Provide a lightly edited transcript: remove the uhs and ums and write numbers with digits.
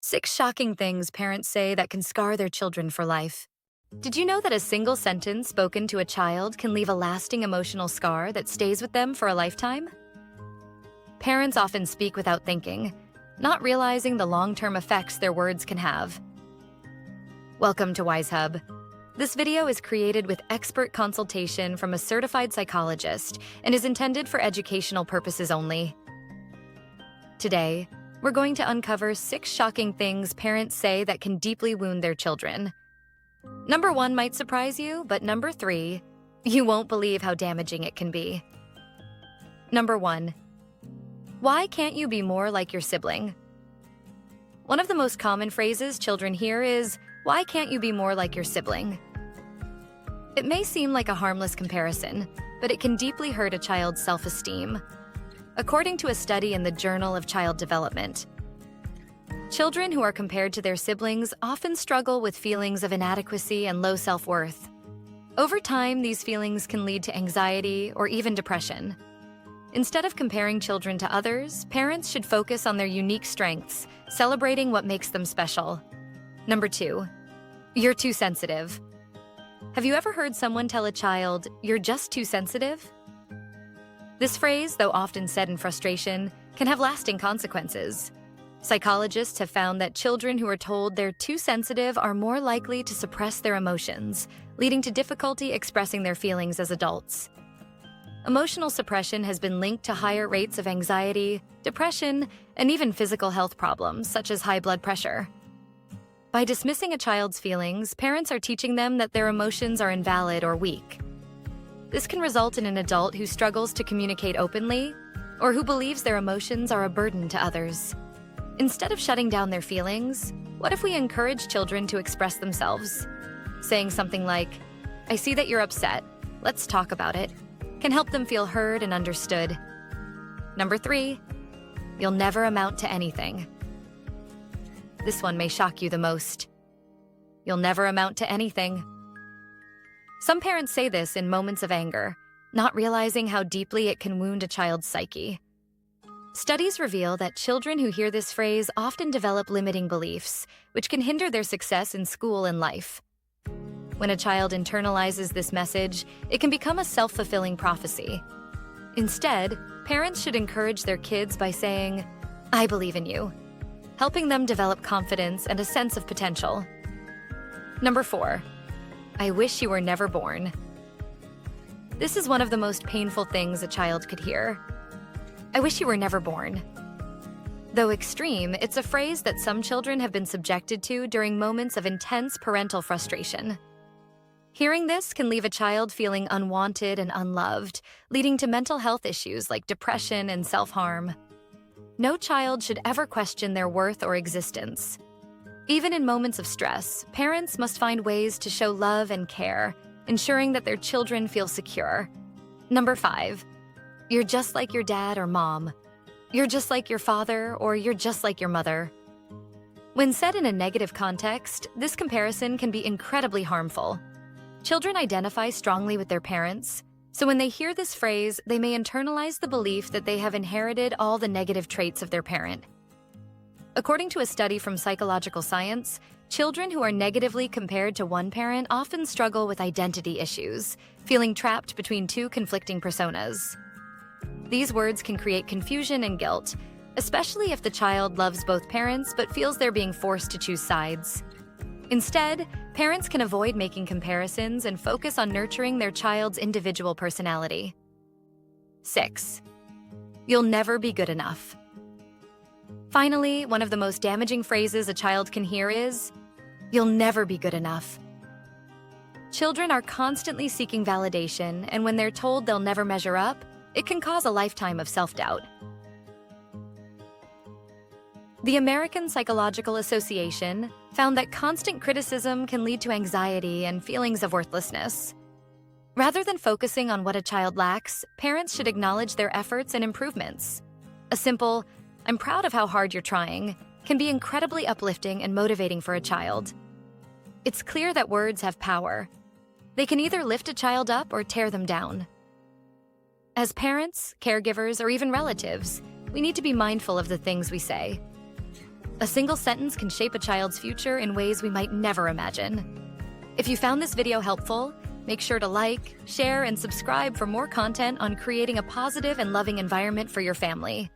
6 shocking things parents say that can scar their children for life. Did you know that a single sentence spoken to a child can leave a lasting emotional scar that stays with them for a lifetime? Parents often speak without thinking, not realizing the long-term effects their words can have. Welcome to Wisehub. This video is created with expert consultation from a certified psychologist and is intended for educational purposes only. Today, we're going to uncover 6 shocking things parents say that can deeply wound their children. Number 1 might surprise you, but number 3, you won't believe how damaging it can be. Number 1. Why can't you be more like your sibling? One of the most common phrases children hear is, "Why can't you be more like your sibling?" It may seem like a harmless comparison, but it can deeply hurt a child's self-esteem. According to a study in the Journal of Child Development, children who are compared to their siblings often struggle with feelings of inadequacy and low self-worth. Over time, these feelings can lead to anxiety or even depression. Instead of comparing children to others, parents should focus on their unique strengths, celebrating what makes them special. Number 2, you're too sensitive. Have you ever heard someone tell a child, "You're just too sensitive"? This phrase, though often said in frustration, can have lasting consequences. Psychologists have found that children who are told they're too sensitive are more likely to suppress their emotions, leading to difficulty expressing their feelings as adults. Emotional suppression has been linked to higher rates of anxiety, depression, and even physical health problems, such as high blood pressure. By dismissing a child's feelings, parents are teaching them that their emotions are invalid or weak. This can result in an adult who struggles to communicate openly or who believes their emotions are a burden to others. Instead of shutting down their feelings, what if we encourage children to express themselves? Saying something like, "I see that you're upset. Let's talk about it," can help them feel heard and understood. Number 3, you'll never amount to anything. This one may shock you the most. You'll never amount to anything. Some parents say this in moments of anger, not realizing how deeply it can wound a child's psyche. Studies reveal that children who hear this phrase often develop limiting beliefs, which can hinder their success in school and life. When a child internalizes this message, it can become a self-fulfilling prophecy. Instead, parents should encourage their kids by saying, "I believe in you," helping them develop confidence and a sense of potential. Number 4. I wish you were never born. This is one of the most painful things a child could hear. I wish you were never born. Though extreme, it's a phrase that some children have been subjected to during moments of intense parental frustration. Hearing this can leave a child feeling unwanted and unloved, leading to mental health issues like depression and self-harm. No child should ever question their worth or existence. Even in moments of stress, parents must find ways to show love and care, ensuring that their children feel secure. Number 5, you're just like your dad or mom. You're just like your father, or you're just like your mother. When said in a negative context, this comparison can be incredibly harmful. Children identify strongly with their parents, so when they hear this phrase, they may internalize the belief that they have inherited all the negative traits of their parent. According to a study from psychological science, children who are negatively compared to one parent often struggle with identity issues, feeling trapped between 2 conflicting personas. These words can create confusion and guilt, especially if the child loves both parents but feels they're being forced to choose sides. Instead, parents can avoid making comparisons and focus on nurturing their child's individual personality. 6. You'll never be good enough. Finally, one of the most damaging phrases a child can hear is, "You'll never be good enough." Children are constantly seeking validation, and when they're told they'll never measure up, it can cause a lifetime of self-doubt. The American Psychological Association found that constant criticism can lead to anxiety and feelings of worthlessness. Rather than focusing on what a child lacks, parents should acknowledge their efforts and improvements. A simple, "I'm proud of how hard you're trying," can be incredibly uplifting and motivating for a child. It's clear that words have power. They can either lift a child up or tear them down. As parents, caregivers, or even relatives, we need to be mindful of the things we say. A single sentence can shape a child's future in ways we might never imagine. If you found this video helpful, make sure to like, share, and subscribe for more content on creating a positive and loving environment for your family.